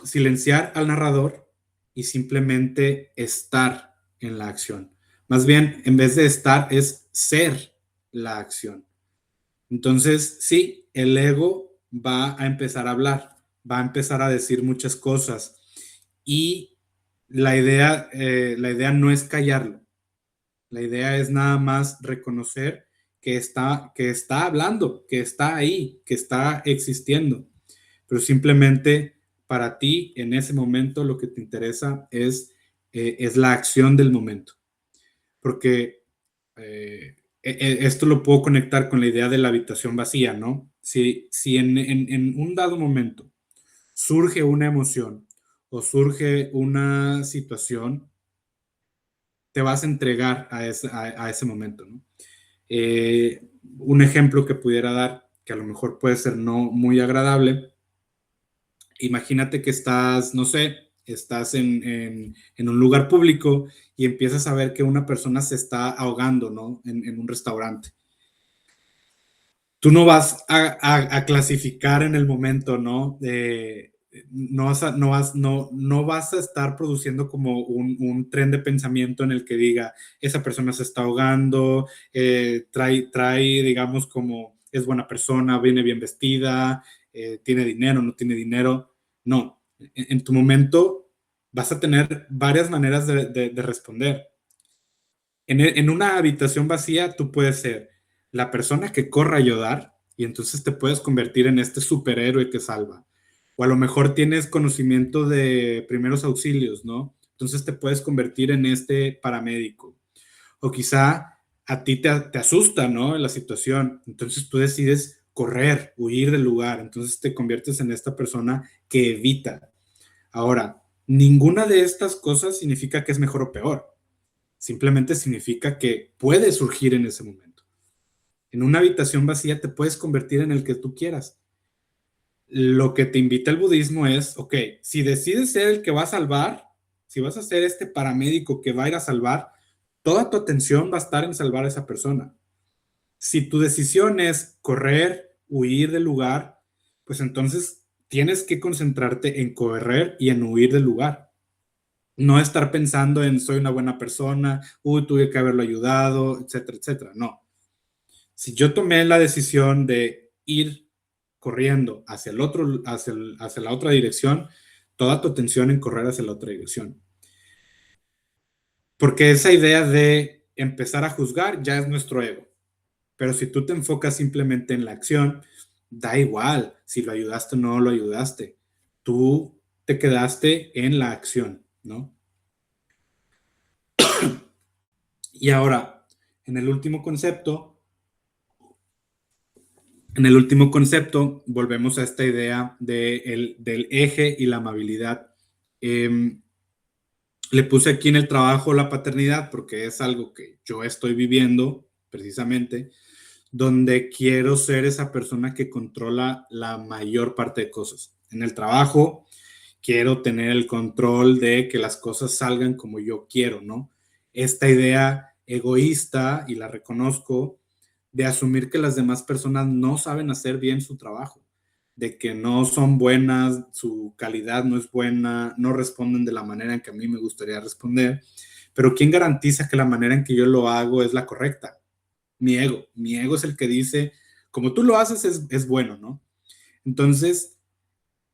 silenciar al narrador y simplemente estar en la acción. Más bien, en vez de estar, es ser la acción. Entonces, sí, el ego va a empezar a hablar, va a empezar a decir muchas cosas y la idea no es callarlo, la idea es nada más reconocer que está hablando, que está ahí, que está existiendo, pero simplemente para ti en ese momento lo que te interesa es la acción del momento, porque esto lo puedo conectar con la idea de la habitación vacía, ¿no? Si en un dado momento surge una emoción o surge una situación, te vas a entregar a ese momento, ¿no? Un ejemplo que pudiera dar, que a lo mejor puede ser no muy agradable, imagínate que estás, no sé, estás en un lugar público y empiezas a ver que una persona se está ahogando, ¿no? En un restaurante. Tú no vas a clasificar en el momento, ¿no? No vas a estar produciendo como tren de pensamiento en el que diga, esa persona se está ahogando, trae, digamos, como es buena persona, viene bien vestida, tiene dinero, no tiene dinero. No, en tu momento vas a tener varias maneras de responder. En una habitación vacía, tú puedes ser la persona que corra a ayudar y entonces te puedes convertir en este superhéroe que salva. O a lo mejor tienes conocimiento de primeros auxilios, ¿no? Entonces te puedes convertir en este paramédico. O quizá a ti te asusta, ¿no? La situación. Entonces tú decides correr, huir del lugar. Entonces te conviertes en esta persona que evita. Ahora, ninguna de estas cosas significa que es mejor o peor. Simplemente significa que puede surgir en ese momento. En una habitación vacía te puedes convertir en el que tú quieras. Lo que te invita el budismo es, ok, si decides ser el que va a salvar, si vas a ser este paramédico que va a ir a salvar, toda tu atención va a estar en salvar a esa persona. Si tu decisión es correr, huir del lugar, pues entonces tienes que concentrarte en correr y en huir del lugar. No estar pensando en soy una buena persona, uy, tuve que haberlo ayudado, etcétera, etcétera. No. Si yo tomé la decisión de ir corriendo hacia el otro, hacia la otra dirección, toda tu atención en correr hacia la otra dirección. Porque esa idea de empezar a juzgar ya es nuestro ego. Pero si tú te enfocas simplemente en la acción, da igual si lo ayudaste o no lo ayudaste. Tú te quedaste en la acción, ¿no? Y ahora, en el último concepto, volvemos a esta idea del eje y la amabilidad. Le puse aquí en el trabajo la paternidad porque es algo que yo estoy viviendo precisamente, donde quiero ser esa persona que controla la mayor parte de cosas. En el trabajo quiero tener el control de que las cosas salgan como yo quiero, ¿no? Esta idea egoísta, y la reconozco, de asumir que las demás personas no saben hacer bien su trabajo, de que no son buenas, su calidad no es buena, no responden de la manera en que a mí me gustaría responder, pero ¿quién garantiza que la manera en que yo lo hago es la correcta? Mi ego es el que dice, como tú lo haces es bueno, ¿no? Entonces,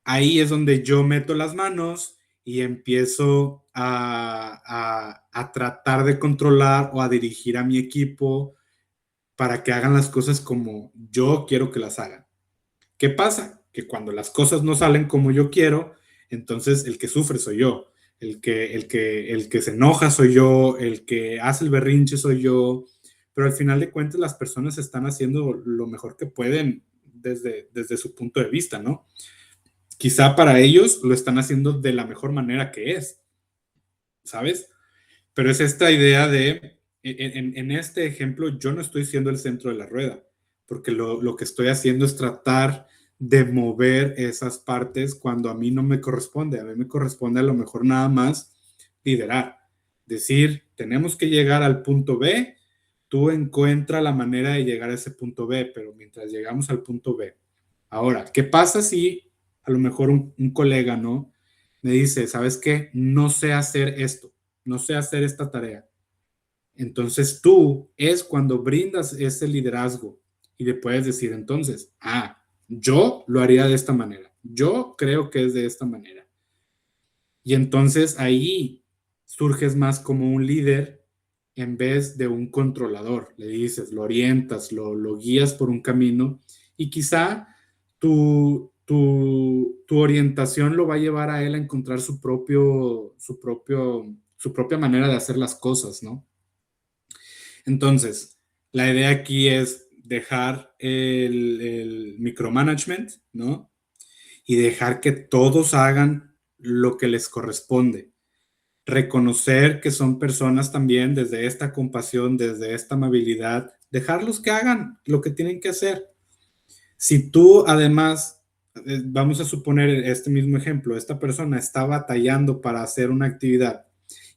ahí es donde yo meto las manos y empiezo a tratar de controlar o a dirigir a mi equipo para que hagan las cosas como yo quiero que las hagan. ¿Qué pasa? Que cuando las cosas no salen como yo quiero, entonces el que sufre soy yo, el que se enoja soy yo, el que hace el berrinche soy yo, pero al final de cuentas las personas están haciendo lo mejor que pueden desde su punto de vista, ¿no? Quizá para ellos lo están haciendo de la mejor manera que es, ¿sabes? Pero es esta idea de, en este ejemplo, yo no estoy siendo el centro de la rueda, porque lo que estoy haciendo es tratar de mover esas partes cuando a mí no me corresponde. A mí me corresponde a lo mejor nada más liderar. Decir, tenemos que llegar al punto B, tú encuentra la manera de llegar a ese punto B, pero mientras llegamos al punto B. Ahora, ¿qué pasa si a lo mejor un colega, ¿no? Me dice, ¿sabes qué? No sé hacer esto, no sé hacer esta tarea. Entonces tú es cuando brindas ese liderazgo y le puedes decir entonces, yo lo haría de esta manera, yo creo que es de esta manera. Y entonces ahí surges más como un líder en vez de un controlador. Le dices, lo orientas, lo guías por un camino y quizá tu orientación lo va a llevar a él a encontrar su propia manera de hacer las cosas, ¿no? Entonces, la idea aquí es dejar el micromanagement, ¿no? Y dejar que todos hagan lo que les corresponde. Reconocer que son personas también desde esta compasión, desde esta amabilidad, dejarlos que hagan lo que tienen que hacer. Si tú además, vamos a suponer este mismo ejemplo, esta persona está batallando para hacer una actividad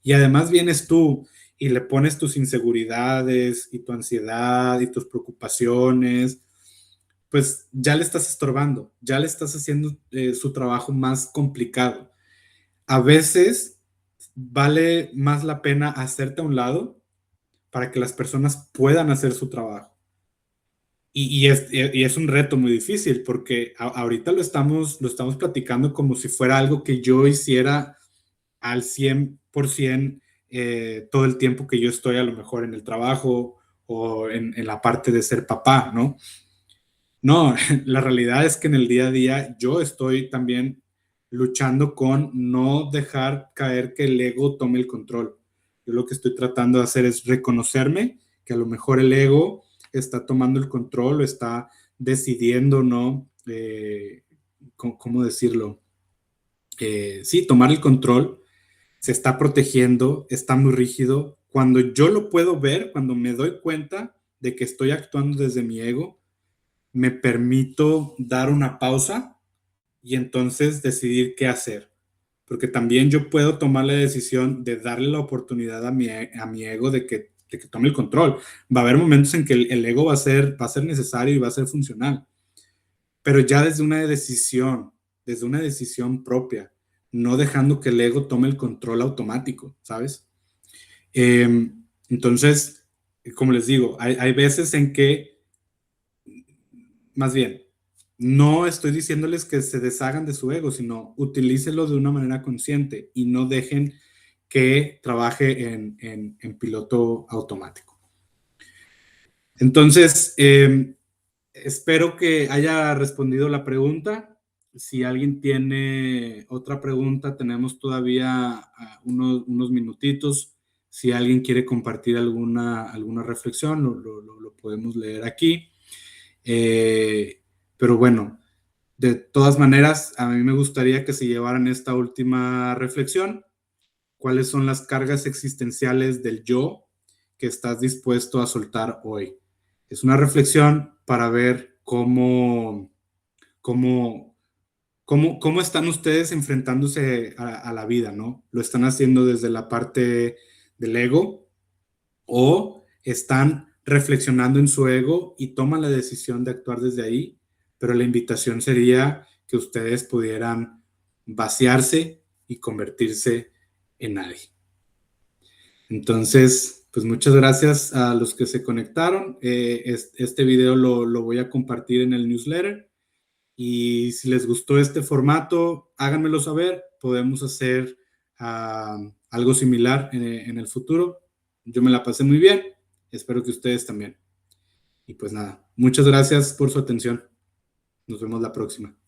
y además vienes tú y le pones tus inseguridades y tu ansiedad y tus preocupaciones, pues ya le estás estorbando, ya le estás haciendo su trabajo más complicado. A veces vale más la pena hacerte a un lado para que las personas puedan hacer su trabajo. Y es un reto muy difícil porque ahorita lo estamos platicando como si fuera algo que yo hiciera al 100% todo el tiempo que yo estoy a lo mejor en el trabajo o en la parte de ser papá, ¿no? No, la realidad es que en el día a día yo estoy también luchando con no dejar caer que el ego tome el control. Yo lo que estoy tratando de hacer es reconocerme que a lo mejor el ego está tomando el control o está decidiendo, ¿no? ¿Cómo decirlo? Sí, tomar el control, se está protegiendo, está muy rígido. Cuando yo lo puedo ver, cuando me doy cuenta de que estoy actuando desde mi ego, me permito dar una pausa y entonces decidir qué hacer. Porque también yo puedo tomar la decisión de darle la oportunidad a mi ego de que tome el control. Va a haber momentos en que el ego va a ser necesario y va a ser funcional, pero ya desde una decisión propia, no dejando que el ego tome el control automático, ¿sabes? Entonces, como les digo, hay veces en que, más bien, no estoy diciéndoles que se deshagan de su ego, sino utilícelo de una manera consciente y no dejen que trabaje en piloto automático. Entonces, espero que haya respondido la pregunta. Si alguien tiene otra pregunta, tenemos todavía unos minutitos. Si alguien quiere compartir alguna reflexión, lo podemos leer aquí. Pero bueno, de todas maneras, a mí me gustaría que se llevaran esta última reflexión. ¿Cuáles son las cargas existenciales del yo que estás dispuesto a soltar hoy? Es una reflexión para ver cómo, cómo están ustedes enfrentándose a la vida, ¿no? ¿Lo están haciendo desde la parte del ego o están reflexionando en su ego y toman la decisión de actuar desde ahí? Pero la invitación sería que ustedes pudieran vaciarse y convertirse en nadie. Entonces, pues muchas gracias a los que se conectaron. Este video lo voy a compartir en el newsletter. Y si les gustó este formato, háganmelo saber. Podemos hacer algo similar en el futuro. Yo me la pasé muy bien. Espero que ustedes también. Y pues nada, muchas gracias por su atención. Nos vemos la próxima.